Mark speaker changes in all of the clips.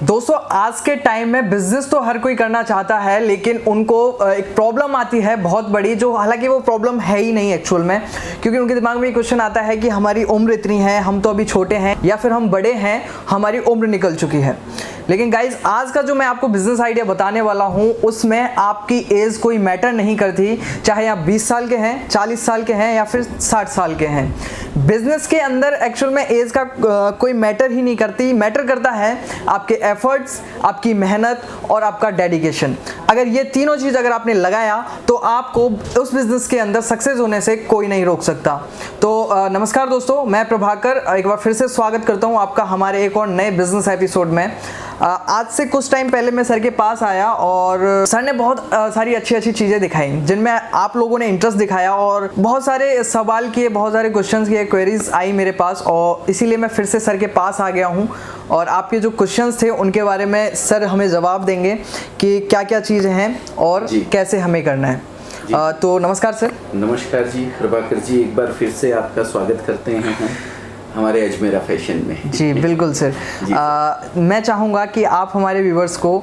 Speaker 1: दोस्तों आज के टाइम में बिजनेस तो हर कोई करना चाहता है, लेकिन उनको एक प्रॉब्लम आती है बहुत बड़ी, जो हालांकि वो प्रॉब्लम है ही नहीं एक्चुअल में, क्योंकि उनके दिमाग में ये क्वेश्चन आता है कि हमारी उम्र इतनी है, हम तो अभी छोटे हैं, या फिर हम बड़े हैं, हमारी उम्र निकल चुकी है। लेकिन गाइज आज का जो मैं आपको बिजनेस आइडिया बताने वाला हूँ उसमें आपकी एज कोई मैटर नहीं करती, चाहे आप 20 साल के हैं, 40 साल के हैं या फिर 60 साल के हैं। बिजनेस के अंदर एक्चुअल में एज का कोई मैटर ही नहीं करती। मैटर करता है आपके एफर्ट्स, आपकी मेहनत और आपका डेडिकेशन। अगर ये तीनों चीज़ अगर आपने लगाया तो आपको उस बिजनेस के अंदर सक्सेस होने से कोई नहीं रोक सकता। तो नमस्कार दोस्तों, मैं प्रभाकर एक बार फिर से स्वागत करता हूँ आपका हमारे एक और नए बिजनेस एपिसोड में। आज से कुछ टाइम पहले मैं सर के पास आया और सर ने बहुत सारी अच्छी अच्छी चीज़ें दिखाई, जिनमें आप लोगों ने इंटरेस्ट दिखाया और बहुत सारे सवाल किए, बहुत सारे क्वेश्चंस किए, क्वेरीज आई मेरे पास, और इसीलिए मैं फिर से सर के पास आ गया हूँ। और आपके जो क्वेश्चंस थे उनके बारे में सर हमें जवाब देंगे कि क्या क्या चीज़ें हैं और कैसे हमें करना है। तो नमस्कार सर।
Speaker 2: नमस्कार जी प्रभाकर जी, एक बार फिर से आपका स्वागत करते हैं हम हमारे अजमेरा फैशन में।
Speaker 1: जी बिल्कुल सर। मैं चाहूँगा कि आप हमारे व्यूवर्स को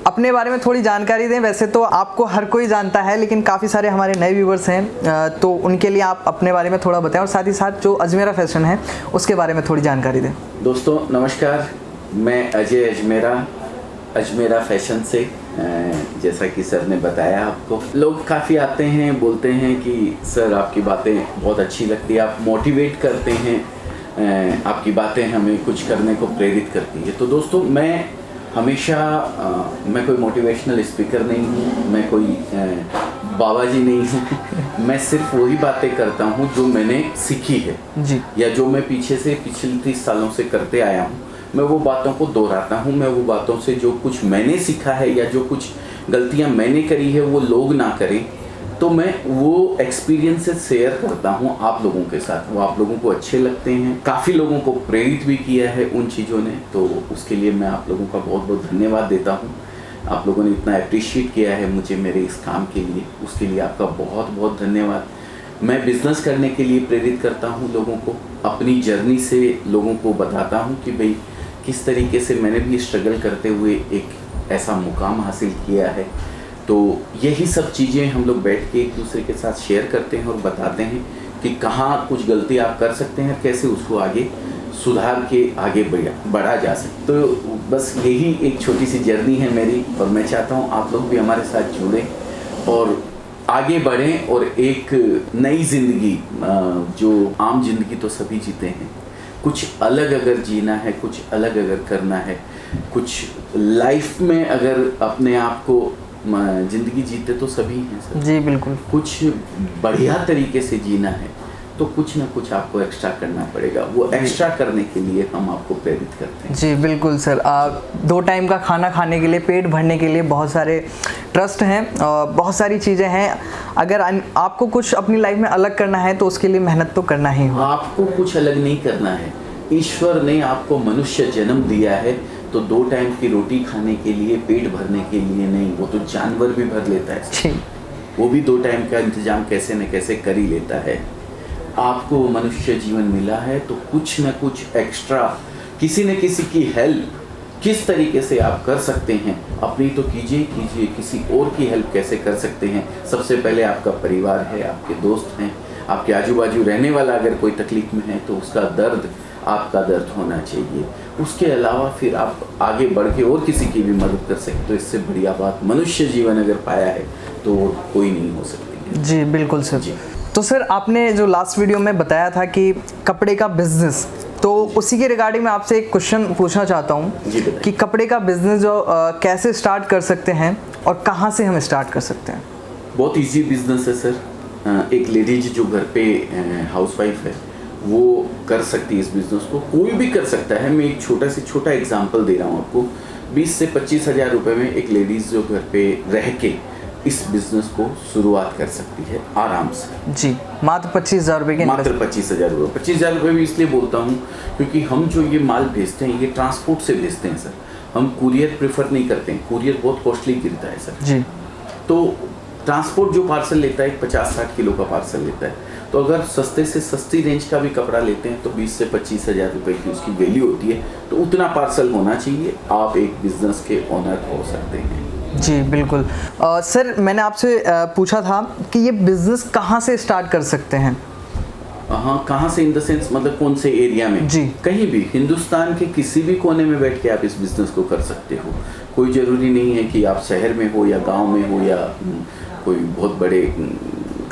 Speaker 1: अपने बारे में थोड़ी जानकारी दें। वैसे तो आपको हर कोई जानता है, लेकिन काफ़ी सारे हमारे नए व्यूवर्स हैं, तो उनके लिए आप अपने बारे में थोड़ा बताएं और साथ ही साथ जो अजमेरा फैशन है उसके बारे में थोड़ी जानकारी दें।
Speaker 2: दोस्तों नमस्कार, मैं अजय अजमेरा फैशन से। जैसा कि सर ने बताया, आपको लोग काफ़ी आते हैं, बोलते हैं कि सर आपकी बातें बहुत अच्छी लगती है, आप मोटिवेट करते हैं, आपकी बातें हमें कुछ करने को प्रेरित करती है। तो दोस्तों मैं हमेशा मैं कोई मोटिवेशनल स्पीकर नहीं हूँ, मैं कोई बाबा जी नहीं हूँ। मैं सिर्फ वही बातें करता हूँ जो मैंने सीखी है
Speaker 1: जी,
Speaker 2: या जो मैं पिछले 30 सालों से करते आया हूँ। मैं वो बातों को दोहराता हूँ, मैं वो बातों से जो कुछ मैंने सीखा है या जो कुछ गलतियाँ मैंने करी है वो लोग ना करें, तो मैं वो एक्सपीरियंसेस शेयर करता हूँ आप लोगों के साथ। वो आप लोगों को अच्छे लगते हैं, काफ़ी लोगों को प्रेरित भी किया है उन चीज़ों ने, तो उसके लिए मैं आप लोगों का बहुत बहुत धन्यवाद देता हूँ। आप लोगों ने इतना अप्रिशिएट किया है मुझे मेरे इस काम के लिए, उसके लिए आपका बहुत बहुत धन्यवाद। मैं बिज़नेस करने के लिए प्रेरित करता हूँ लोगों को, अपनी जर्नी से लोगों को बताता हूँ कि भाई किस तरीके से मैंने भी स्ट्रगल करते हुए एक ऐसा मुकाम हासिल किया है। तो यही सब चीज़ें हम लोग बैठ के एक दूसरे के साथ शेयर करते हैं और बताते हैं कि कहाँ कुछ गलती आप कर सकते हैं, कैसे उसको आगे सुधार के आगे बढ़ा जा सकता। तो बस यही एक छोटी सी जर्नी है मेरी, और मैं चाहता हूँ आप लोग भी हमारे साथ जुड़ें और आगे बढ़ें और एक नई ज़िंदगी, जो आम जिंदगी तो सभी जीते हैं, कुछ अलग अगर जीना है, कुछ अलग अगर करना है, कुछ लाइफ में अगर अपने आप को ज़िंदगी जीते तो सभी हैं सर।
Speaker 1: जी बिल्कुल।
Speaker 2: कुछ बढ़िया तरीके से जीना है तो कुछ ना कुछ आपको एक्स्ट्रा करना पड़ेगा, वो एक्स्ट्रा करने के लिए हम आपको प्रेरित करते हैं।
Speaker 1: जी बिल्कुल सर। 2 टाइम का खाना खाने के लिए, पेट भरने के लिए बहुत सारे ट्रस्ट हैं, बहुत सारी चीज़ें हैं। अगर आपको कुछ अपनी लाइफ में अलग करना है तो उसके लिए मेहनत तो करना ही होगा।
Speaker 2: आपको कुछ अलग नहीं करना है, ईश्वर ने आपको मनुष्य जन्म दिया है तो 2 टाइम की रोटी खाने के लिए, पेट भरने के लिए नहीं, वो तो जानवर भी भर लेता है, वो भी 2 टाइम का इंतजाम कैसे न कैसे कर ही लेता है। आपको मनुष्य जीवन मिला है तो कुछ न कुछ एक्स्ट्रा, किसी न किसी की हेल्प किस तरीके से आप कर सकते हैं, अपनी तो कीजिए, किसी और की हेल्प कैसे कर सकते हैं। सबसे पहले आपका परिवार है, आपके दोस्त हैं, आपके आजू बाजू रहने वाला अगर कोई तकलीफ में है तो उसका दर्द आपका दर्द होना चाहिए। उसके अलावा फिर आप आगे बढ़ के और किसी की भी मदद कर सकते, तो इससे बढ़िया बात मनुष्य जीवन अगर पाया है तो कोई नहीं हो सकती है।
Speaker 1: जी बिल्कुल सर जी। तो सर आपने जो लास्ट वीडियो में बताया था कि कपड़े का बिजनेस, तो उसी के रिगार्डिंग मैं आपसे एक क्वेश्चन पूछना चाहता हूँ कि कपड़े का बिजनेस जो कैसे स्टार्ट कर सकते हैं और कहाँ से हम स्टार्ट कर सकते हैं।
Speaker 2: बहुत इजी बिजनेस है सर। एक लेडीज जो घर पे हाउसवाइफ है वो कर सकती है इस बिज़नेस को, कोई भी कर सकता है। मैं एक छोटा एग्जांपल दे रहा हूँ आपको। 20 से 25 हज़ार रुपये में एक लेडीज़ जो घर पे रह के इस बिज़नेस को शुरुआत कर सकती है आराम से।
Speaker 1: जी, मात्र 25,000 रुपये के,
Speaker 2: मात्र 25,000 रुपये। 25,000 रुपये भी इसलिए बोलता हूँ क्योंकि हम जो ये माल भेजते हैं ये ट्रांसपोर्ट से भेजते हैं सर, हम कुरियर प्रेफर नहीं करते हैं, कुरियर बहुत कॉस्टली गिरता है सर जी। तो ट्रांसपोर्ट जो पार्सल लेता है 50-60 किलो का पार्सल लेता है, तो अगर सस्ते से सस्ती रेंज का भी कपड़ा लेते हैं तो 20 से 25 हज़ार रुपये की उसकी वैल्यू होती है। तो उतना पार्सल होना चाहिए, आप एक बिजनेस के ओनर हो सकते हैं।
Speaker 1: जी बिल्कुल। सर मैंने आपसे पूछा था कि ये बिज़नेस कहाँ से स्टार्ट कर सकते हैं?
Speaker 2: हाँ, कहाँ से इन द सेंस मतलब कौन से एरिया में?
Speaker 1: जी,
Speaker 2: कहीं भी हिंदुस्तान के किसी भी कोने में बैठ के आप इस बिज़नेस को कर सकते हो। कोई ज़रूरी नहीं है कि आप शहर में हो या गांव में हो या कोई बहुत बड़े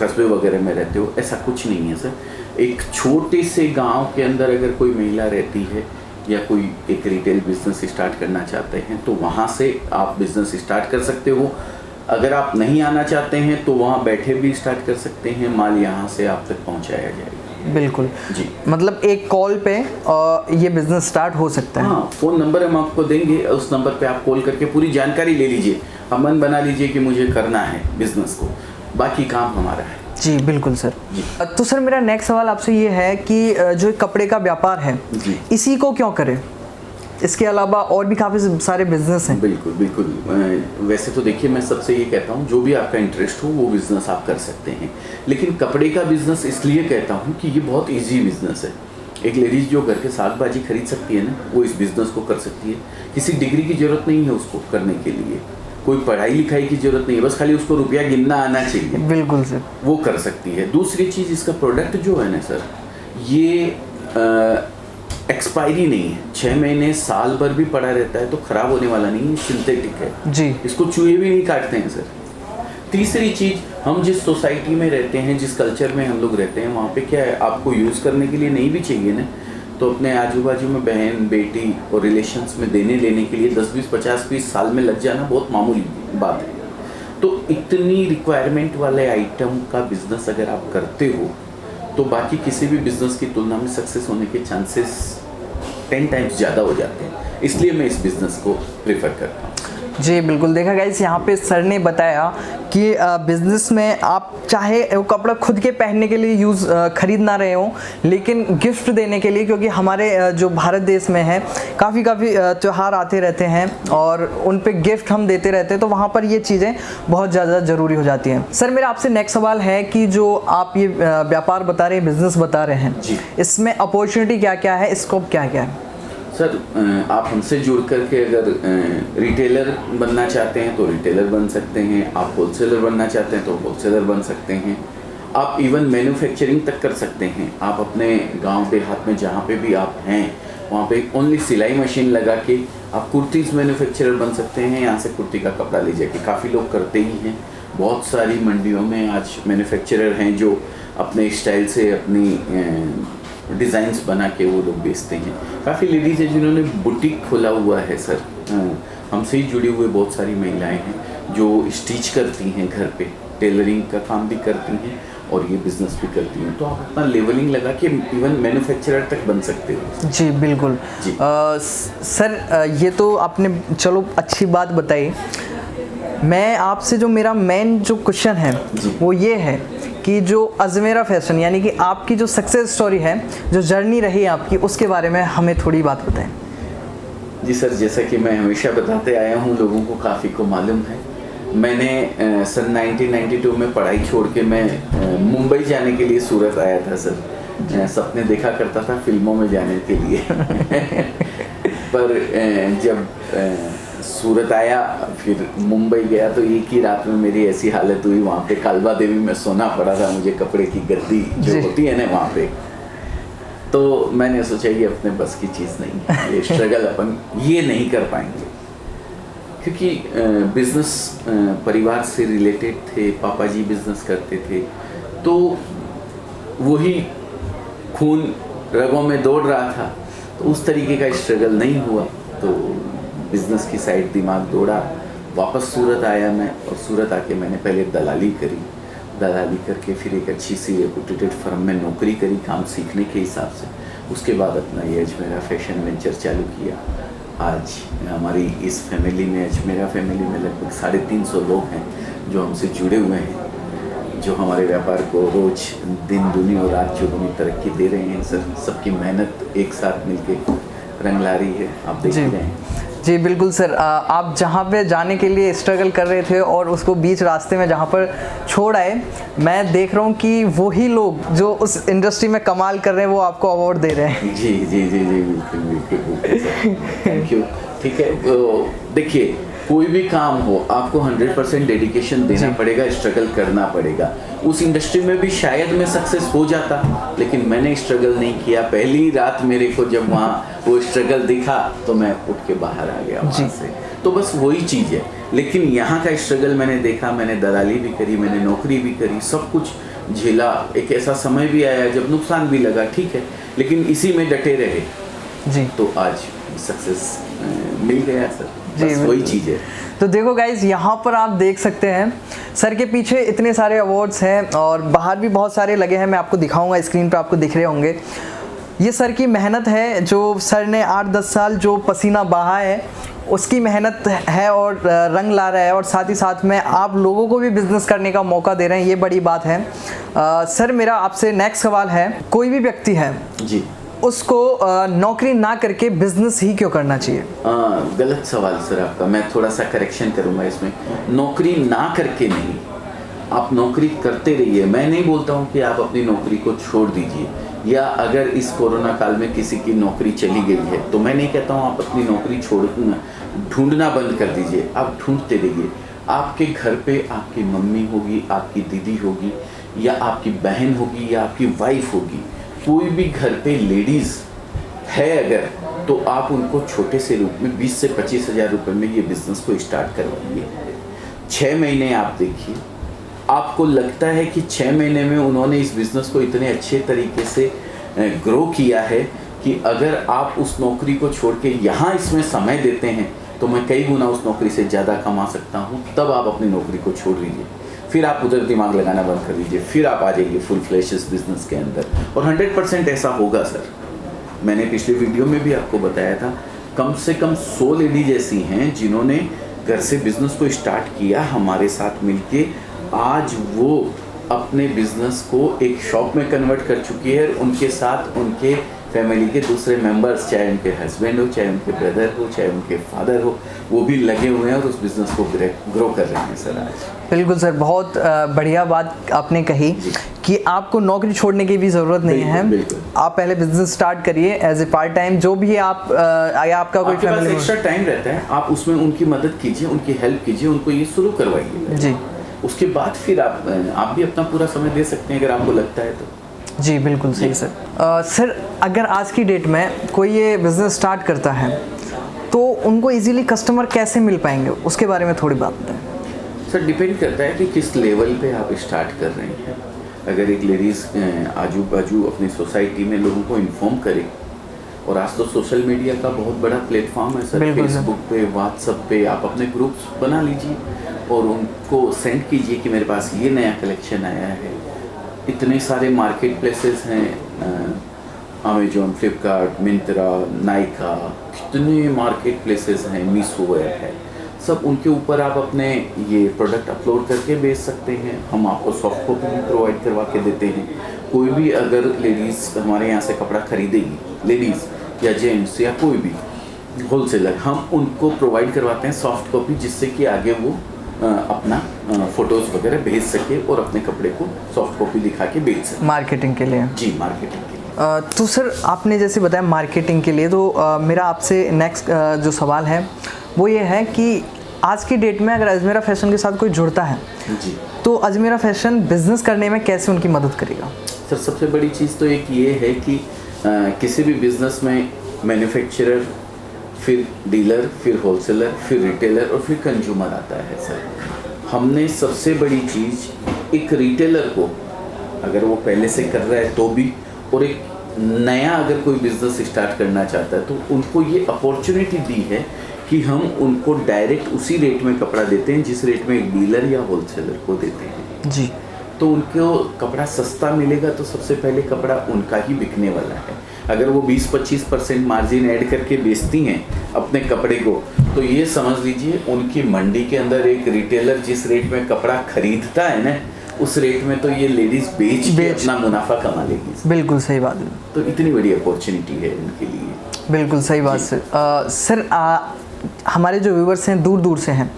Speaker 2: कस्बे वगैरह में रहते हो, ऐसा कुछ नहीं है सर। एक छोटे से गांव के अंदर अगर कोई महिला रहती है या कोई एक रिटेल बिजनेस स्टार्ट करना चाहते हैं तो वहाँ से आप बिज़नेस स्टार्ट कर सकते हो। अगर आप नहीं आना चाहते हैं तो वहाँ बैठे भी स्टार्ट कर सकते हैं, माल यहाँ से आप तक पहुँचाया जाएगा।
Speaker 1: बिल्कुल
Speaker 2: जी,
Speaker 1: मतलब एक कॉल पे ये बिज़नेस स्टार्ट हो सकता है।
Speaker 2: हाँ, फ़ोन नंबर हम आपको देंगे, उस नंबर पे आप कॉल करके पूरी जानकारी ले लीजिए। हम मन बना लीजिए कि मुझे करना है बिज़नेस को, बाकी काम हमारा है।
Speaker 1: जी बिल्कुल सर।
Speaker 2: जी।
Speaker 1: तो सर मेरा नेक्स्ट सवाल आपसे ये है कि जो कपड़े का व्यापार है
Speaker 2: जी,
Speaker 1: इसी को क्यों करें? इसके अलावा और भी काफ़ी सारे बिजनेस हैं।
Speaker 2: बिल्कुल बिल्कुल। वैसे तो देखिए, मैं सबसे ये कहता हूँ जो भी आपका इंटरेस्ट हो वो बिज़नेस आप कर सकते हैं, लेकिन कपड़े का बिज़नेस इसलिए कहता हूँ कि ये बहुत इजी बिज़नेस है। एक लेडीज़ जो घर के साग भाजी खरीद सकती है ना, वो इस बिज़नेस को कर सकती है। किसी डिग्री की ज़रूरत नहीं है उसको करने के लिए, कोई पढ़ाई लिखाई की ज़रूरत नहीं है, बस खाली उसको रुपया गिनना आना चाहिए।
Speaker 1: बिल्कुल सर,
Speaker 2: वो कर सकती है। दूसरी चीज़, इसका प्रोडक्ट जो है ना सर, ये एक्सपायरी नहीं है। 6 महीने साल भर भी पड़ा रहता है तो ख़राब होने वाला नहीं है, सिंथेटिक है
Speaker 1: जी।
Speaker 2: इसको चूहे भी नहीं काटते हैं सर। तीसरी चीज़, हम जिस सोसाइटी में रहते हैं, जिस कल्चर में हम लोग रहते हैं, वहाँ पे क्या है, आपको यूज़ करने के लिए नहीं भी चाहिए ना, तो अपने आजू बाजू में बहन बेटी और रिलेशंस में देने लेने के लिए 10-20, 50-20 साल में लग जाना बहुत मामूली बात है। तो इतनी रिक्वायरमेंट वाले आइटम का बिज़नेस अगर आप करते हो तो बाकी किसी भी बिज़नेस की तुलना में सक्सेस होने के चांसेस 10 टाइम्स ज़्यादा हो जाते हैं। इसलिए मैं इस बिज़नेस को प्रेफर करता हूँ।
Speaker 1: जी बिल्कुल। देखा गाइस, यहाँ पे सर ने बताया कि बिज़नेस में आप चाहे वो कपड़ा खुद के पहनने के लिए खरीद ना रहे हो, लेकिन गिफ्ट देने के लिए, क्योंकि हमारे जो भारत देश में है काफ़ी त्यौहार आते रहते हैं और उन पे गिफ्ट हम देते रहते हैं, तो वहाँ पर ये चीज़ें बहुत ज़्यादा ज़रूरी हो जाती हैं। सर मेरा आपसे नेक्स्ट सवाल है कि जो आप ये व्यापार बता रहे हैं, बिज़नेस बता रहे हैं
Speaker 2: जी,
Speaker 1: इसमें अपॉर्चुनिटी क्या क्या है, स्कोप क्या क्या है?
Speaker 2: सर आप हमसे जुड़ करके अगर रिटेलर बनना चाहते हैं तो रिटेलर बन सकते हैं, आप होलसेलर बनना चाहते हैं तो होलसेलर बन सकते हैं, आप इवन मैन्युफैक्चरिंग तक कर सकते हैं। आप अपने गांव देहात में जहाँ पे भी आप हैं वहाँ पे ओनली सिलाई मशीन लगा के आप कुर्तीज़ मैन्युफैक्चरर बन सकते हैं। यहाँ से कुर्ती का कपड़ा ले जाके काफ़ी लोग करते ही हैं। बहुत सारी मंडियों में आज मैन्युफैक्चरर हैं जो अपने स्टाइल से अपनी डिज़ाइंस बना के वो लोग बेचते हैं। काफ़ी लेडीज़ हैं जिन्होंने बुटीक खोला हुआ है सर। हमसे ही जुड़ी हुए बहुत सारी महिलाएं हैं जो स्टिच करती हैं, घर पे टेलरिंग का काम भी करती हैं और ये बिज़नेस भी करती हैं। तो आप अपना लेवलिंग लगा के इवन मैन्युफैक्चरर तक बन सकते हो।
Speaker 1: जी बिल्कुल
Speaker 2: जी।
Speaker 1: सर ये तो आपने चलो अच्छी बात बताई। मैं आपसे जो मेरा मेन जो क्वेश्चन है वो ये है कि जो अजमेरा फैशन यानी कि आपकी जो सक्सेस स्टोरी है, जो जर्नी रही आपकी, उसके बारे में हमें थोड़ी बात बताएं।
Speaker 2: जी सर, जैसा कि मैं हमेशा बताते आया हूँ, लोगों को काफ़ी को मालूम है, मैंने सन 1992 में पढ़ाई छोड़ के मैं मुंबई जाने के लिए सूरत आया था सर। सपने देखा करता था फिल्मों में जाने के लिए पर जब सूरत आया फिर मुंबई गया तो एक ही रात में मेरी ऐसी हालत हुई, वहाँ पे कालबा देवी में सोना पड़ा था मुझे, कपड़े की गद्दी जो होती है ना वहाँ पे। तो मैंने सोचा ये अपने बस की चीज़ नहीं है, ये स्ट्रगल अपन ये नहीं कर पाएंगे, क्योंकि बिज़नेस परिवार से रिलेटेड थे, पापा जी बिज़नेस करते थे, तो वही खून रगों में दौड़ रहा था, तो उस तरीके का स्ट्रगल नहीं हुआ। तो बिज़नेस की साइड दिमाग दौड़ा, वापस सूरत आया मैं, और सूरत आके मैंने पहले दलाली करी, दलाली करके फिर एक अच्छी सी रेपुटेटेड फर्म में नौकरी करी काम सीखने के हिसाब से। उसके बाद अपना ये अजमेरा फैशन वेंचर चालू किया। आज हमारी इस फैमिली में, अजमेरा फैमिली में लगभग 350 लोग हैं जो हमसे जुड़े हुए हैं, जो हमारे व्यापार को रोज़ दिन दूनी और रात चौगुनी तरक्की दे रहे हैं सर। सबकी मेहनत एक साथ मिलके रंग ला रही है, आप देख रहे हैं।
Speaker 1: जी बिल्कुल सर, आप जहाँ पे जाने के लिए स्ट्रगल कर रहे थे और उसको बीच रास्ते में जहाँ पर छोड़ आए, मैं देख रहा हूँ कि वही लोग जो उस इंडस्ट्री में कमाल कर रहे हैं वो आपको अवार्ड दे रहे हैं।
Speaker 2: जी जी जी जी बिल्कुल बिल्कुल, थैंक यू। ठीक है, देखिए कोई भी काम हो आपको 100% डेडिकेशन देना पड़ेगा, स्ट्रगल करना पड़ेगा। उस इंडस्ट्री में भी शायद मैं सक्सेस हो जाता, लेकिन मैंने स्ट्रगल नहीं किया। पहली रात मेरे को जब वहाँ वो स्ट्रगल दिखा तो मैं उठ के बाहर आ गया वहाँ से। तो बस वही चीज़ है। लेकिन यहाँ का स्ट्रगल मैंने देखा, मैंने दलाली भी करी, मैंने नौकरी भी करी, सब कुछ झेला। एक ऐसा समय भी आया जब नुकसान भी लगा, ठीक है, लेकिन इसी में डटे रहे
Speaker 1: जी,
Speaker 2: तो आज सक्सेस मिल गया सर।
Speaker 1: जी
Speaker 2: बस वही चीज़ है।
Speaker 1: तो देखो गाइज, यहाँ पर आप देख सकते हैं सर के पीछे इतने सारे अवार्ड्स हैं और बाहर भी बहुत सारे लगे हैं। मैं आपको दिखाऊंगा, स्क्रीन पर आपको दिख रहे होंगे। ये सर की मेहनत है, जो सर ने 8-10 साल जो पसीना बहा है उसकी मेहनत है और रंग ला रहा है, और साथ ही साथ में आप लोगों को भी बिजनेस करने का मौका दे रहे हैं, ये बड़ी बात है। सर मेरा आपसे नेक्स्ट सवाल है, कोई भी व्यक्ति है
Speaker 2: जी,
Speaker 1: उसको नौकरी ना करके बिजनेस ही क्यों करना चाहिए?
Speaker 2: गलत सवाल सर आपका, मैं थोड़ा सा करेक्शन करूंगा इसमें। नौकरी ना करके नहीं, आप नौकरी करते रहिए। मैं नहीं बोलता हूँ कि आप अपनी नौकरी को छोड़ दीजिए, या अगर इस कोरोना काल में किसी की नौकरी चली गई है तो मैं नहीं कहता हूँ आप अपनी नौकरी ढूंढना बंद कर दीजिए। आप ढूंढते रहिए। आपके घर पे आपकी मम्मी होगी, आपकी दीदी होगी, या आपकी बहन होगी, या आपकी वाइफ होगी, कोई भी घर पे लेडीज़ है अगर, तो आप उनको छोटे से रूप में 20 से 25 हज़ार रुपये में ये बिज़नेस को स्टार्ट करवाइए। 6 महीने आप देखिए, आपको लगता है कि 6 महीने में उन्होंने इस बिज़नेस को इतने अच्छे तरीके से ग्रो किया है कि अगर आप उस नौकरी को छोड़ के यहाँ इसमें समय देते हैं तो मैं कई गुना उस नौकरी से ज़्यादा कमा सकता हूँ। तब आप अपनी नौकरी को छोड़ दीजिए, फिर आप उधर दिमाग लगाना बंद कर दीजिए, फिर आप आ जाइए फुल फ्लैश इस बिज़नेस के अंदर, और 100% ऐसा होगा सर। मैंने पिछले वीडियो में भी आपको बताया था, कम से कम 100 लेडीज ऐसी हैं जिन्होंने घर से बिज़नेस को स्टार्ट किया हमारे साथ मिलके। आज वो अपने बिज़नेस को एक शॉप में कन्वर्ट कर चुकी है। उनके साथ उनके फैमिली के दूसरे मेंबर्स, चाहे उनके हस्बैंड हो, चाहे उनके ब्रदर हो, चाहे उनके फादर हो, वो भी लगे हुए हैं और उस बिज़नेस को ग्रो कर रहे हैं सर आज।
Speaker 1: बिल्कुल सर, बहुत बढ़िया बात आपने कही कि आपको नौकरी छोड़ने की भी ज़रूरत नहीं है। आप पहले बिजनेस स्टार्ट करिए एज ए पार्ट टाइम, जो भी है आप, या आपका कोई फैमिली
Speaker 2: एक्स्ट्रा टाइम रहता है, आप उसमें उनकी मदद कीजिए, उनकी हेल्प कीजिए, उनको ये शुरू करवाइए
Speaker 1: जी।
Speaker 2: उसके बाद फिर आप भी अपना पूरा समय दे सकते हैं अगर आपको लगता है तो।
Speaker 1: जी बिल्कुल सही सर। सर अगर आज की डेट में कोई ये बिज़नेस स्टार्ट करता है तो उनको इजीली कस्टमर कैसे मिल पाएंगे, उसके बारे में थोड़ी बात बताएं।
Speaker 2: सर डिपेंड करता है कि किस लेवल पे आप स्टार्ट कर रहे हैं। अगर एक लेडीज़ आजू बाजू अपनी सोसाइटी में लोगों को इन्फॉर्म करे, और आज तो सोशल मीडिया का बहुत बड़ा प्लेटफॉर्म है सर, फेसबुक पे, व्हाट्सएप पे आप अपने ग्रुप्स बना लीजिए और उनको सेंड कीजिए कि मेरे पास ये नया कलेक्शन आया है। इतने सारे मार्केट प्लेसेस हैं, अमेजोन, फ्लिपकार्ट, मिंत्रा, नाइका, कितने मार्केट प्लेसेस हैं, मीशो है, सब उनके ऊपर आप अपने ये प्रोडक्ट अपलोड करके बेच सकते हैं। हम आपको सॉफ्ट कॉपी भी प्रोवाइड करवा के देते हैं। कोई भी अगर लेडीज़ हमारे यहाँ से कपड़ा खरीदेगी, लेडीज़ या जेंट्स या कोई भी होलसेलर, हम उनको प्रोवाइड करवाते हैं सॉफ्ट कॉपी, जिससे कि आगे वो अपना फ़ोटोज़ वगैरह भेज सके और अपने कपड़े को सॉफ्ट कॉपी दिखा के बेच सके
Speaker 1: मार्केटिंग के लिए।
Speaker 2: जी, मार्केटिंग के लिए।
Speaker 1: तो सर आपने जैसे बताया मार्केटिंग के लिए, तो मेरा आपसे नेक्स्ट जो सवाल है वो ये है कि आज की डेट में अगर अजमेरा फैशन के साथ कोई जुड़ता है
Speaker 2: जी,
Speaker 1: तो अजमेरा फैशन बिजनेस करने में कैसे उनकी मदद करेगा?
Speaker 2: सर सबसे बड़ी चीज़ तो एक ये है कि किसी भी बिज़नेस में मैन्युफैक्चरर, फिर डीलर, फिर होलसेलर, फिर रिटेलर और फिर कंज्यूमर आता है सर। हमने सबसे बड़ी चीज़ एक रिटेलर को, अगर वो पहले से कर रहा है तो भी, और एक नया अगर कोई बिज़नेस स्टार्ट करना चाहता है तो उनको ये अपॉर्चुनिटी दी है कि हम उनको डायरेक्ट उसी रेट में कपड़ा देते हैं जिस रेट में एक डीलर या होलसेलर को देते हैं
Speaker 1: जी।
Speaker 2: तो उनको कपड़ा सस्ता मिलेगा तो सबसे पहले कपड़ा उनका ही बिकने वाला है। अगर वो 20-25% मार्जिन ऐड करके बेचती हैं अपने कपड़े को, तो ये समझ लीजिए उनकी मंडी के अंदर एक रिटेलर जिस रेट में कपड़ा खरीदता है ना, उस रेट में तो ये लेडीज बेच के अपना मुनाफा कमा लेगी।
Speaker 1: बिल्कुल सही बात है।
Speaker 2: तो इतनी बड़ी अपॉर्चुनिटी है उनके लिए।
Speaker 1: बिल्कुल सही बात सर। सर हमारे जो व्यूवर्स हैं दूर दूर से हैं,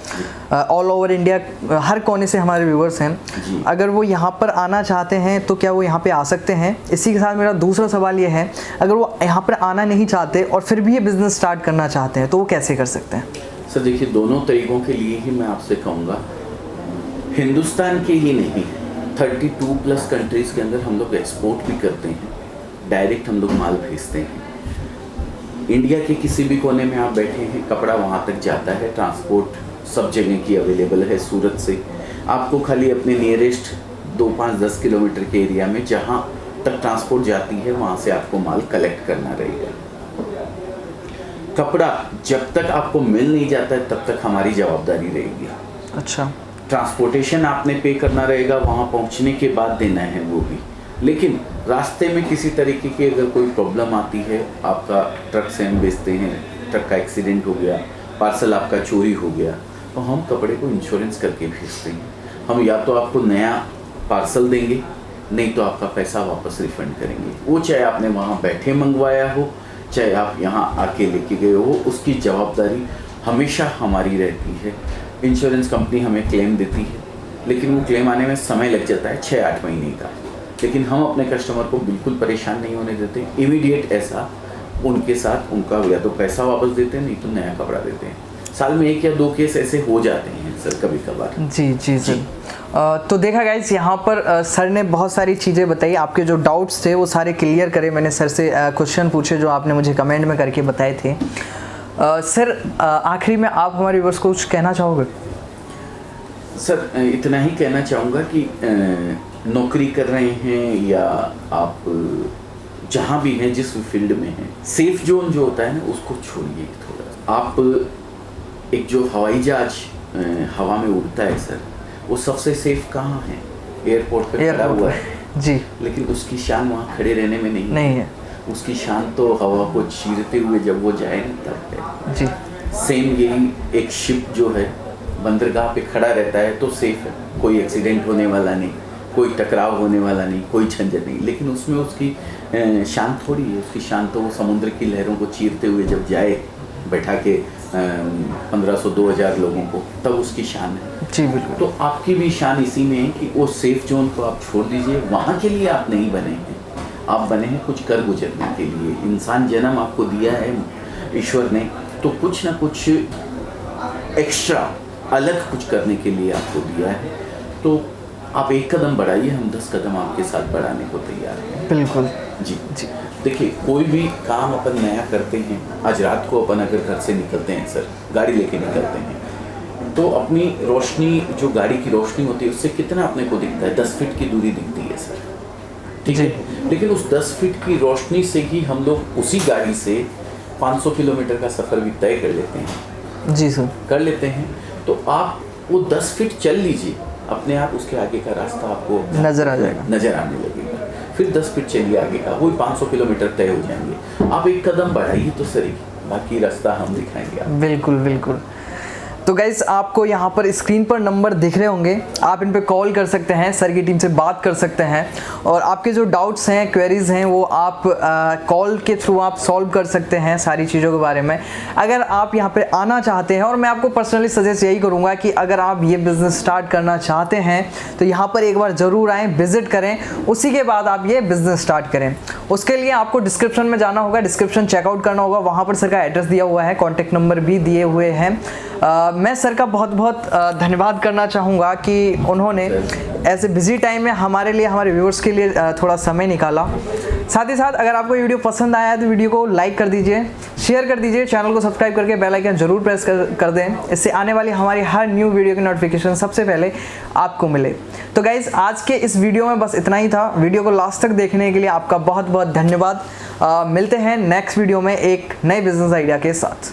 Speaker 1: ऑल ओवर इंडिया, हर कोने से हमारे व्यूवर्स हैं, अगर वो यहाँ पर आना चाहते हैं तो क्या वो यहाँ पे आ सकते हैं? इसी के साथ मेरा दूसरा सवाल ये है, अगर वो यहाँ पर आना नहीं चाहते और फिर भी ये बिज़नेस स्टार्ट करना चाहते हैं तो वो कैसे कर सकते हैं?
Speaker 2: सर देखिए, दोनों तरीक़ों के लिए ही मैं आपसे कहूँगा, हिंदुस्तान के ही नहीं 32+ कंट्रीज़ के अंदर हम लोग एक्सपोर्ट भी करते हैं, डायरेक्ट हम लोग माल भेजते हैं। इंडिया के किसी भी कोने में आप बैठे हैं, कपड़ा वहाँ तक जाता है, ट्रांसपोर्ट सब जगह की अवेलेबल है। सूरत से आपको खाली अपने नियरेस्ट 2, 5, 10 किलोमीटर के एरिया में जहाँ तक ट्रांसपोर्ट जाती है वहाँ से आपको माल कलेक्ट करना रहेगा। कपड़ा जब तक आपको मिल नहीं जाता है तब तक हमारी जवाबदारी रहेगी।
Speaker 1: अच्छा।
Speaker 2: ट्रांसपोर्टेशन आपने पे करना रहेगा, वहाँ पहुँचने के बाद देना है वो भी। लेकिन रास्ते में किसी तरीके की अगर कोई प्रॉब्लम आती है, आपका ट्रक से हम बेचते हैं, ट्रक का एक्सीडेंट हो गया, पार्सल आपका चोरी हो गया, तो हम कपड़े को इंश्योरेंस करके भेजते हैं। हम या तो आपको नया पार्सल देंगे, नहीं तो आपका पैसा वापस रिफंड करेंगे। वो चाहे आपने वहाँ बैठे मंगवाया हो, चाहे आप यहाँ आके लेके गए हो, उसकी जवाबदारी हमेशा हमारी रहती है। इंश्योरेंस कंपनी हमें क्लेम देती है, लेकिन वो क्लेम आने में समय लग जाता है 6-8 महीने का। लेकिन हम अपने कस्टमर को बिल्कुल परेशान नहीं होने देते, इमीडिएट ऐसा उनके साथ उनका या तो पैसा वापस देते हैं, नहीं तो नया कपड़ा देते हैं। साल में 1 या 2 केस ऐसे हो जाते हैं सर, कभी कभार।
Speaker 1: जी सर। तो देखा गाइस, यहाँ पर सर ने बहुत सारी चीज़ें बताई, आपके जो डाउट्स थे वो सारे क्लियर करे। मैंने सर से क्वेश्चन पूछे जो आपने मुझे कमेंट में करके बताए थे। सर आखिरी में आप हमारे व्यूअर्स को कुछ कहना चाहोगे?
Speaker 2: सर इतना ही कहना चाहूँगा कि नौकरी कर रहे हैं या आप जहाँ भी हैं, जिस फील्ड में हैं, सेफ जोन जो होता है ना उसको छोड़िए थोड़ा। आप एक जो हवाई जहाज हवा में उड़ता है सर, वो सबसे सेफ कहाँ है? एयरपोर्ट पे खड़ा हुआ है
Speaker 1: जी,
Speaker 2: लेकिन उसकी शान वहाँ खड़े रहने में नहीं है। उसकी शान तो हवा को चीरते हुए जब वो जाए ना तब है
Speaker 1: जी।
Speaker 2: सेम यही एक शिप जो है बंदरगाह पे खड़ा रहता है तो सेफ है, कोई एक्सीडेंट होने वाला नहीं, कोई टकराव होने वाला नहीं, कोई झंझट नहीं। लेकिन उसमें उसकी शान थोड़ी है, उसकी शान तो वो समुद्र की लहरों को चीरते हुए जब जाए बैठा के 1500-2000 लोगों को, तब उसकी शान है।
Speaker 1: जी बिल्कुल।
Speaker 2: तो आपकी भी शान इसी में है कि वो सेफ जोन को आप छोड़ दीजिए। वहाँ के लिए आप नहीं बने हैं, आप बने हैं कुछ कर गुजरने के लिए। इंसान जन्म आपको दिया है ईश्वर ने, तो कुछ ना कुछ एक्स्ट्रा अलग कुछ करने के लिए आपको दिया है। तो आप 1 कदम बढ़ाइए, हम 10 कदम आपके साथ बढ़ाने को तैयार हैं।
Speaker 1: बिल्कुल
Speaker 2: जी। देखिए, कोई भी काम अपन नया करते हैं, आज रात को अपन अगर घर से निकलते हैं सर, गाड़ी लेके निकलते हैं, तो अपनी रोशनी, जो गाड़ी की रोशनी होती है, उससे कितना अपने को दिखता है? 10 फीट की दूरी दिखती है सर, ठीक है। लेकिन उस 10 फीट की रोशनी से ही हम लोग उसी गाड़ी से 500 किलोमीटर का सफ़र भी तय कर लेते हैं।
Speaker 1: जी सर,
Speaker 2: कर लेते हैं। तो आप वो 10 फीट चल लीजिए, अपने आप उसके आगे का रास्ता आपको
Speaker 1: नज़र आ जाएगा,
Speaker 2: नज़र आने लगेगा। फिर 10 फीट चलिए आगे का, वही 500 किलोमीटर तय हो जाएंगे। आप 1 कदम बढ़ाइए तो सही, बाकी रास्ता हम दिखाएंगे आपको।
Speaker 1: बिल्कुल बिल्कुल। तो गाइस, आपको यहाँ पर स्क्रीन पर नंबर दिख रहे होंगे, आप इन पे कॉल कर सकते हैं, सर की टीम से बात कर सकते हैं और आपके जो डाउट्स हैं, क्वेरीज हैं, वो आप कॉल के थ्रू आप सॉल्व कर सकते हैं सारी चीज़ों के बारे में। अगर आप यहाँ पे आना चाहते हैं, और मैं आपको पर्सनली सजेस्ट यही करूँगा कि अगर आप ये बिज़नेस स्टार्ट करना चाहते हैं तो यहाँ पर एक बार ज़रूर आएँ, विज़िट करें, उसी के बाद आप ये बिज़नेस स्टार्ट करें। उसके लिए आपको डिस्क्रिप्शन में जाना होगा, डिस्क्रिप्शन चेकआउट करना होगा, वहाँ पर सर का एड्रेस दिया हुआ है, कॉन्टैक्ट नंबर भी दिए हुए हैं। मैं सर का बहुत बहुत धन्यवाद करना चाहूँगा कि उन्होंने ऐसे बिजी टाइम में हमारे लिए, हमारे व्यूअर्स के लिए थोड़ा समय निकाला। साथ ही साथ अगर आपको वीडियो पसंद आया तो वीडियो को लाइक कर दीजिए, शेयर कर दीजिए, चैनल को सब्सक्राइब करके बेल आइकन जरूर प्रेस कर दें, इससे आने वाली हमारी हर न्यू वीडियो की नोटिफिकेशन सबसे पहले आपको मिले। तो गाइज़, आज के इस वीडियो में बस इतना ही था। वीडियो को लास्ट तक देखने के लिए आपका बहुत बहुत धन्यवाद। मिलते हैं नेक्स्ट वीडियो में एक नए बिजनेस आइडिया के साथ।